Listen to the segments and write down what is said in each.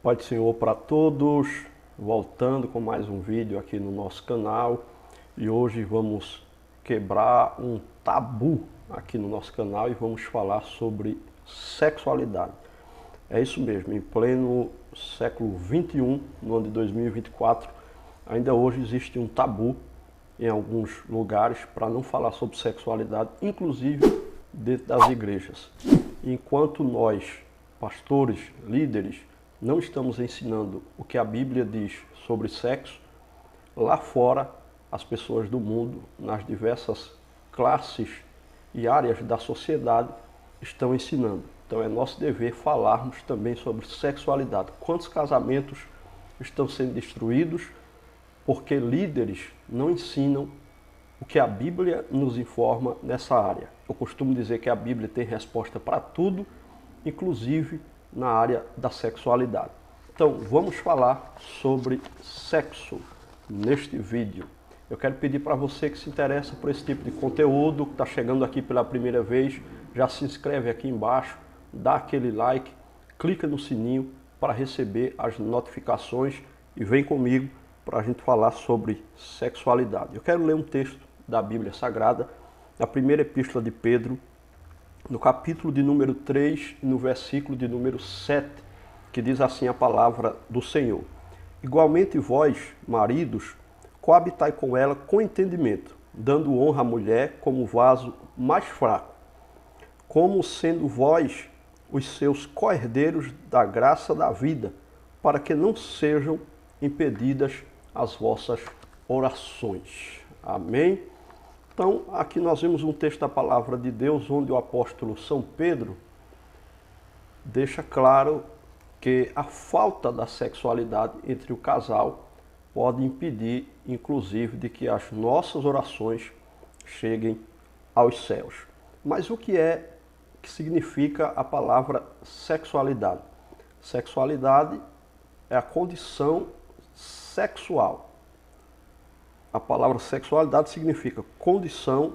Pai do Senhor para todos, voltando com mais um vídeo aqui no nosso canal. E hoje vamos quebrar um tabu aqui no nosso canal e vamos falar sobre sexualidade. É isso mesmo, em pleno século XXI, no ano de 2024, ainda hoje existe um tabu em alguns lugares para não falar sobre sexualidade, inclusive dentro das igrejas. Enquanto nós, pastores, líderes, não estamos ensinando o que a Bíblia diz sobre sexo, lá fora as pessoas do mundo, nas diversas classes e áreas da sociedade, estão ensinando. Então é nosso dever falarmos também sobre sexualidade. Quantos casamentos estão sendo destruídos porque líderes não ensinam o que a Bíblia nos informa nessa área? Eu costumo dizer que a Bíblia tem resposta para tudo, inclusive na área da sexualidade. Então, vamos falar sobre sexo neste vídeo. Eu quero pedir para você que se interessa por esse tipo de conteúdo, que está chegando aqui pela primeira vez, já se inscreve aqui embaixo, dá aquele like, clica no sininho para receber as notificações e vem comigo para a gente falar sobre sexualidade. Eu quero ler um texto da Bíblia Sagrada, na primeira epístola de Pedro, no capítulo de número 3 e no versículo de número 7, que diz assim a palavra do Senhor. Igualmente vós, maridos, coabitai com ela com entendimento, dando honra à mulher como vaso mais fraco, como sendo vós os seus co-herdeiros da graça da vida, para que não sejam impedidas as vossas orações. Amém? Então, aqui nós vemos um texto da palavra de Deus, onde o apóstolo São Pedro deixa claro que a falta da sexualidade entre o casal pode impedir, inclusive, de que as nossas orações cheguem aos céus. Mas o que significa a palavra sexualidade? Sexualidade é a condição sexual. A palavra sexualidade significa condição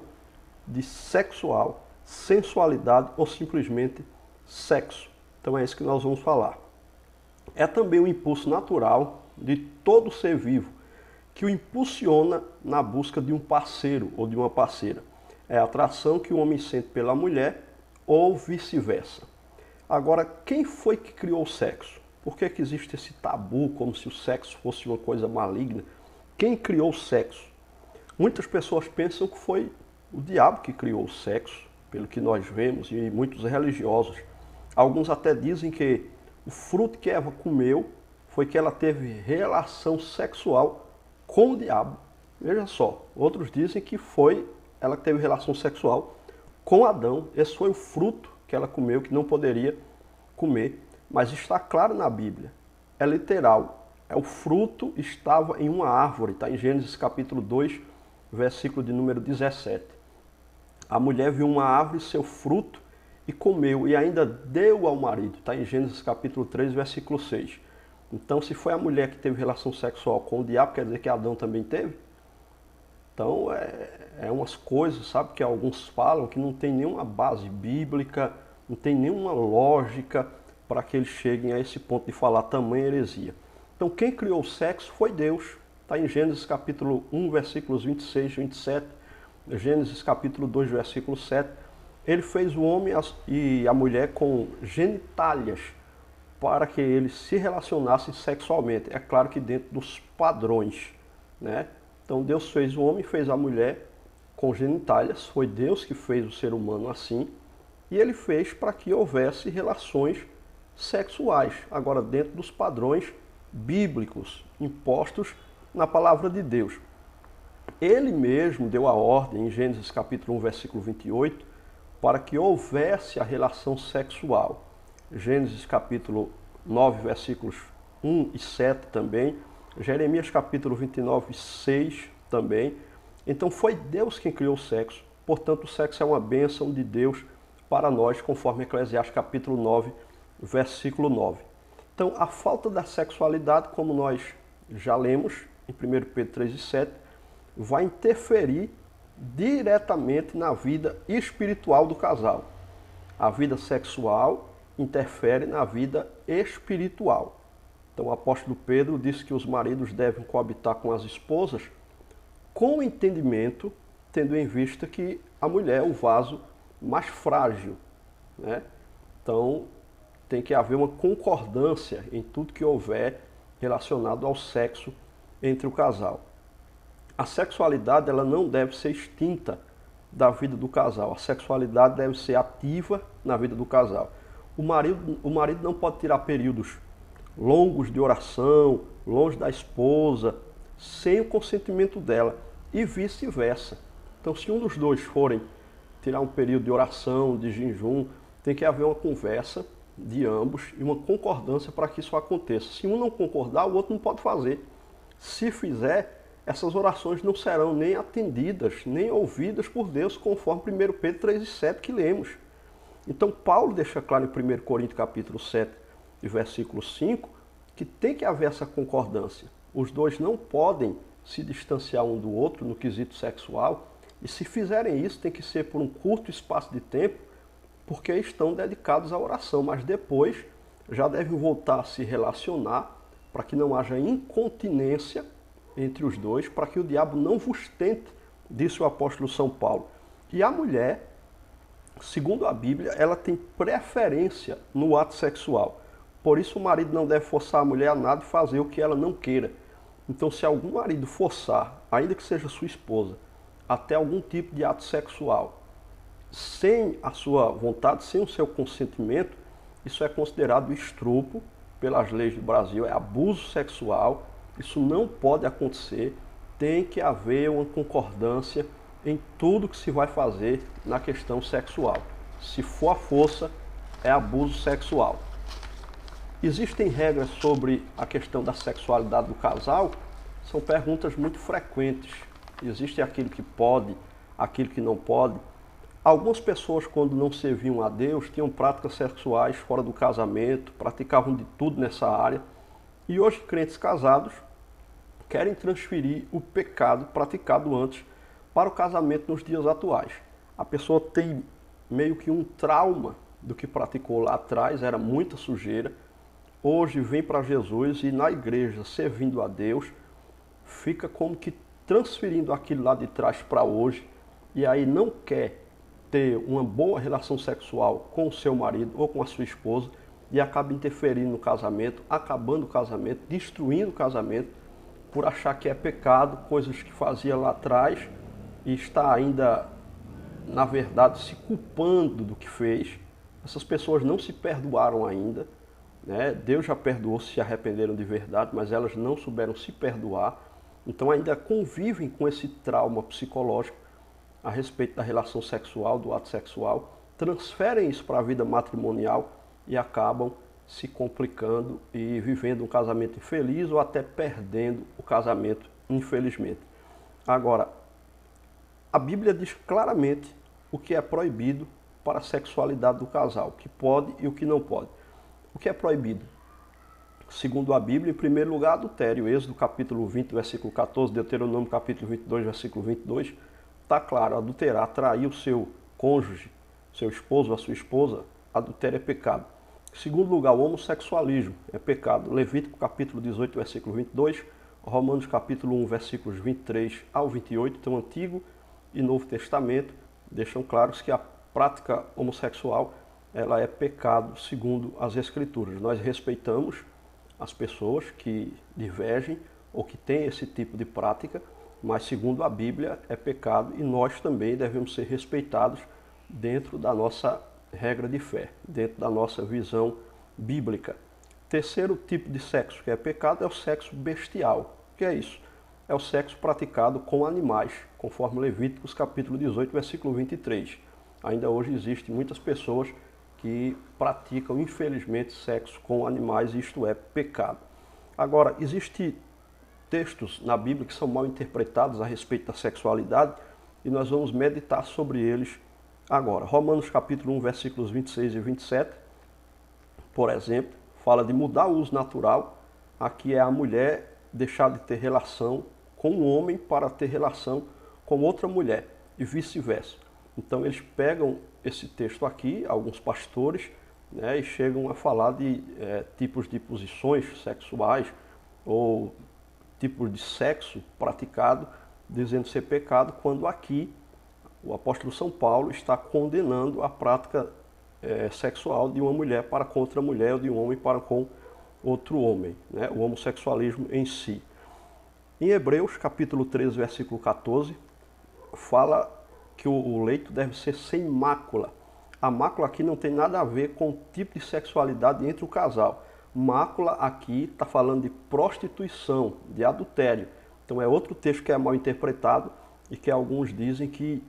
de sexual, sensualidade ou simplesmente sexo. Então é isso que nós vamos falar. É também um impulso natural de todo ser vivo que o impulsiona na busca de um parceiro ou de uma parceira. É a atração que o homem sente pela mulher ou vice-versa. Agora, quem foi que criou o sexo? Por que existe esse tabu como se o sexo fosse uma coisa maligna? Quem criou o sexo? Muitas pessoas pensam que foi o diabo que criou o sexo, pelo que nós vemos, e muitos religiosos. Alguns até dizem que o fruto que Eva comeu foi que ela teve relação sexual com o diabo. Veja só, outros dizem que foi ela que teve relação sexual com Adão. Esse foi o fruto que ela comeu, que não poderia comer. Mas está claro na Bíblia, é literal. O fruto estava em uma árvore, está em Gênesis capítulo 2, versículo de número 17. A mulher viu uma árvore, seu fruto, e comeu, e ainda deu ao marido, está em Gênesis capítulo 3, versículo 6. Então, se foi a mulher que teve relação sexual com o diabo, quer dizer que Adão também teve? Então, é umas coisas, sabe, que alguns falam que não tem nenhuma base bíblica, não tem nenhuma lógica para que eles cheguem a esse ponto de falar tamanha heresia. Então, quem criou o sexo foi Deus. Está em Gênesis capítulo 1, versículos 26 e 27, Gênesis capítulo 2, versículo 7. Ele fez o homem e a mulher com genitálias para que eles se relacionassem sexualmente. É claro que dentro dos padrões, né? Então, Deus fez o homem e fez a mulher com genitálias. Foi Deus que fez o ser humano assim. E ele fez para que houvesse relações sexuais. Agora, dentro dos padrões bíblicos impostos na palavra de Deus. Ele mesmo deu a ordem em Gênesis capítulo 1, versículo 28, para que houvesse a relação sexual. Gênesis capítulo 9, versículos 1 e 7 também. Jeremias capítulo 29, 6 também. Então foi Deus quem criou o sexo. Portanto, o sexo é uma bênção de Deus para nós, conforme Eclesiastes capítulo 9, versículo 9. Então, a falta da sexualidade, como nós já lemos em 1 Pedro 3 e 7, vai interferir diretamente na vida espiritual do casal. A vida sexual interfere na vida espiritual. Então o apóstolo Pedro disse que os maridos devem coabitar com as esposas com entendimento, tendo em vista que a mulher é o vaso mais frágil, né? Então tem que haver uma concordância em tudo que houver relacionado ao sexo entre o casal. A sexualidade ela não deve ser extinta da vida do casal. A sexualidade deve ser ativa na vida do casal. O marido não pode tirar períodos longos de oração, longe da esposa, sem o consentimento dela e vice-versa. Então, se um dos dois forem tirar um período de oração, de jejum, tem que haver uma conversa de ambos e uma concordância para que isso aconteça. Se um não concordar, o outro não pode fazer. Se fizer, essas orações não serão nem atendidas, nem ouvidas por Deus, conforme 1 Pedro 3,7 que lemos. Então Paulo deixa claro em 1 Coríntios capítulo 7, versículo 5, que tem que haver essa concordância. Os dois não podem se distanciar um do outro no quesito sexual, e se fizerem isso tem que ser por um curto espaço de tempo, porque estão dedicados à oração, mas depois já devem voltar a se relacionar para que não haja incontinência entre os dois, para que o diabo não vos tente, disse o apóstolo São Paulo. E a mulher, segundo a Bíblia, ela tem preferência no ato sexual. Por isso o marido não deve forçar a mulher a nada e fazer o que ela não queira. Então se algum marido forçar, ainda que seja sua esposa, até algum tipo de ato sexual, sem a sua vontade, sem o seu consentimento, isso é considerado estupro pelas leis do Brasil, é abuso sexual, isso não pode acontecer, tem que haver uma concordância em tudo que se vai fazer na questão sexual. Se for à força, é abuso sexual. Existem regras sobre a questão da sexualidade do casal? São perguntas muito frequentes. Existe aquilo que pode, aquilo que não pode. Algumas pessoas, quando não serviam a Deus, tinham práticas sexuais fora do casamento, praticavam de tudo nessa área. E hoje, crentes casados querem transferir o pecado praticado antes para o casamento nos dias atuais. A pessoa tem meio que um trauma do que praticou lá atrás, era muita sujeira. Hoje vem para Jesus e na igreja, servindo a Deus, fica como que transferindo aquilo lá de trás para hoje, e aí não quer ter uma boa relação sexual com o seu marido ou com a sua esposa, e acaba interferindo no casamento, acabando o casamento, destruindo o casamento, por achar que é pecado, coisas que fazia lá atrás, e está ainda, na verdade, se culpando do que fez. Essas pessoas não se perdoaram ainda, né? Deus já perdoou, se arrependeram de verdade, mas elas não souberam se perdoar, então ainda convivem com esse trauma psicológico a respeito da relação sexual, do ato sexual, transferem isso para a vida matrimonial e acabam se complicando e vivendo um casamento infeliz ou até perdendo o casamento, infelizmente. Agora, a Bíblia diz claramente o que é proibido para a sexualidade do casal, o que pode e o que não pode. O que é proibido? Segundo a Bíblia, em primeiro lugar, adultério. Êxodo capítulo 20, versículo 14, Deuteronômio capítulo 22, versículo 22, está claro, adulterar, trair o seu cônjuge, seu esposo ou a sua esposa, adultério é pecado. Segundo lugar, o homossexualismo é pecado. Levítico capítulo 18, versículo 22, Romanos capítulo 1, versículos 23 ao 28, então Antigo e Novo Testamento deixam claros que a prática homossexual ela é pecado segundo as Escrituras. Nós respeitamos as pessoas que divergem ou que têm esse tipo de prática, mas segundo a Bíblia é pecado e nós também devemos ser respeitados dentro da nossa regra de fé, dentro da nossa visão bíblica. Terceiro tipo de sexo que é pecado é o sexo bestial. O que é isso? É o sexo praticado com animais, conforme Levíticos capítulo 18, versículo 23. Ainda hoje existem muitas pessoas que praticam, infelizmente, sexo com animais e isto é pecado. Agora, existem textos na Bíblia que são mal interpretados a respeito da sexualidade e nós vamos meditar sobre eles agora. Romanos capítulo 1, versículos 26 e 27, por exemplo, fala de mudar o uso natural. Aqui é a mulher deixar de ter relação com um homem para ter relação com outra mulher e vice-versa. Então eles pegam esse texto aqui, alguns pastores, né, e chegam a falar de tipos de posições sexuais ou tipos de sexo praticado, dizendo ser pecado, quando aqui o apóstolo São Paulo está condenando a prática sexual de uma mulher para com outra mulher ou de um homem para com outro homem, né, o homossexualismo em si. Em Hebreus, capítulo 13, versículo 14, fala que o leito deve ser sem mácula. A mácula aqui não tem nada a ver com o tipo de sexualidade entre o casal. Mácula aqui está falando de prostituição, de adultério. Então é outro texto que é mal interpretado e que alguns dizem que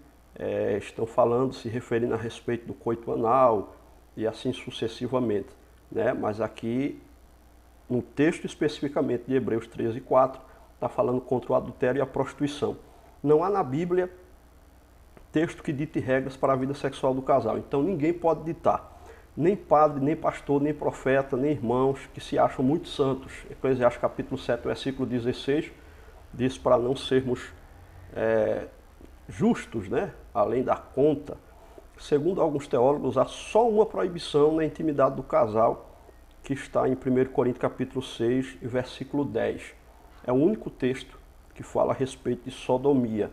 estão falando, se referindo a respeito do coito anal e assim sucessivamente, né? Mas aqui, no texto especificamente de Hebreus 13, 4, está falando contra o adultério e a prostituição. Não há na Bíblia texto que dite regras para a vida sexual do casal. Então ninguém pode ditar. Nem padre, nem pastor, nem profeta, nem irmãos que se acham muito santos. Eclesiastes capítulo 7, versículo 16, diz para não sermos justos, né? Além da conta. Segundo alguns teólogos, há só uma proibição na intimidade do casal, que está em 1 Coríntios capítulo 6, versículo 10. É o único texto que fala a respeito de sodomia,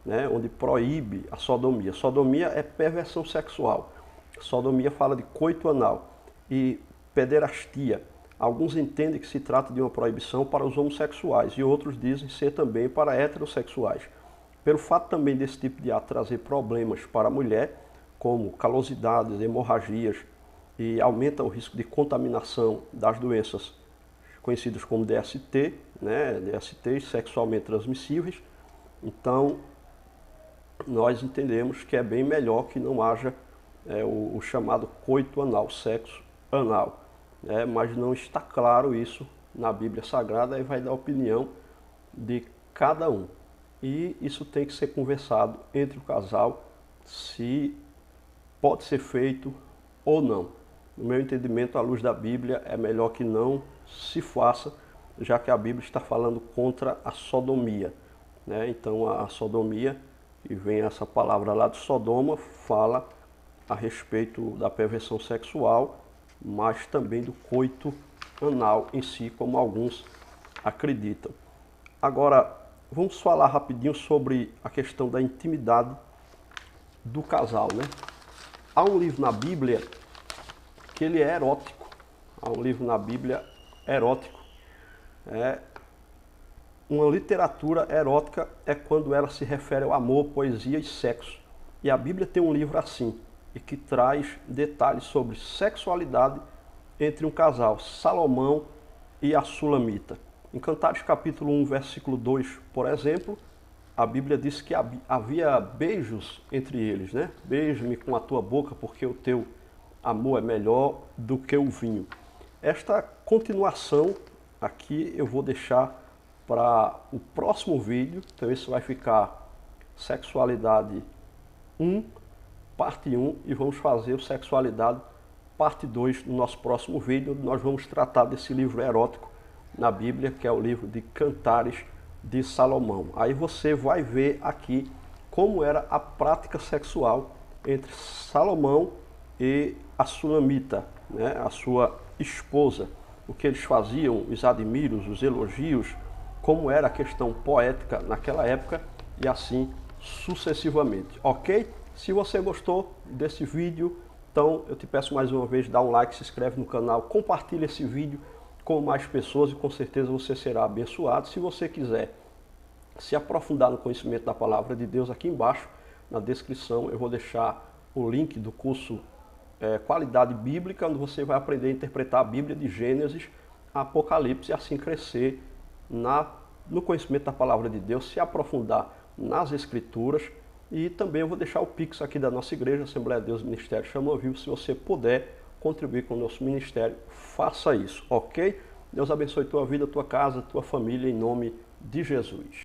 né, onde proíbe a sodomia. Sodomia é perversão sexual. Sodomia fala de coito anal. E pederastia, alguns entendem que se trata de uma proibição para os homossexuais e outros dizem ser também para heterossexuais. Pelo fato também desse tipo de ato trazer problemas para a mulher, como calosidades, hemorragias, e aumenta o risco de contaminação das doenças conhecidas como DST, né, DSTs sexualmente transmissíveis. Então, nós entendemos que é bem melhor que não haja o chamado coito anal, sexo anal. Mas não está claro isso na Bíblia Sagrada, aí vai dar a opinião de cada um. E isso tem que ser conversado entre o casal, se pode ser feito ou não. No meu entendimento, à luz da Bíblia, é melhor que não se faça, já que a Bíblia está falando contra a sodomia, né? Então a sodomia, e vem essa palavra lá de Sodoma, fala a respeito da perversão sexual, mas também do coito anal em si, como alguns acreditam. Agora, vamos falar rapidinho sobre a questão da intimidade do casal, né? Há um livro na Bíblia que ele é erótico. Há um livro na Bíblia erótico. Uma literatura erótica é quando ela se refere ao amor, poesia e sexo. E a Bíblia tem um livro assim, e que traz detalhes sobre sexualidade entre um casal, Salomão e a Sulamita. Em Cantares capítulo 1, versículo 2, por exemplo, a Bíblia diz que havia beijos entre eles, né? Beija-me com a tua boca, porque o teu amor é melhor do que o vinho. Esta continuação aqui eu vou deixar para o próximo vídeo, então esse vai ficar Sexualidade 1, parte 1, e vamos fazer o Sexualidade, parte 2, no nosso próximo vídeo. Nós vamos tratar desse livro erótico na Bíblia, que é o livro de Cantares de Salomão. Aí você vai ver aqui como era a prática sexual entre Salomão e a Sulamita, né, a sua esposa. O que eles faziam, os admiros, os elogios, como era a questão poética naquela época e assim sucessivamente, ok? Se você gostou desse vídeo, então eu te peço mais uma vez, dá um like, se inscreve no canal, compartilha esse vídeo com mais pessoas e com certeza você será abençoado. Se você quiser se aprofundar no conhecimento da Palavra de Deus, aqui embaixo na descrição eu vou deixar o link do curso Qualidade Bíblica, onde você vai aprender a interpretar a Bíblia de Gênesis a Apocalipse e assim crescer no conhecimento da Palavra de Deus, se aprofundar nas Escrituras. E também eu vou deixar o Pix aqui da nossa igreja, Assembleia de Deus Ministério Chama Vivo. Se você puder contribuir com o nosso ministério, faça isso, ok? Deus abençoe tua vida, tua casa, tua família, em nome de Jesus.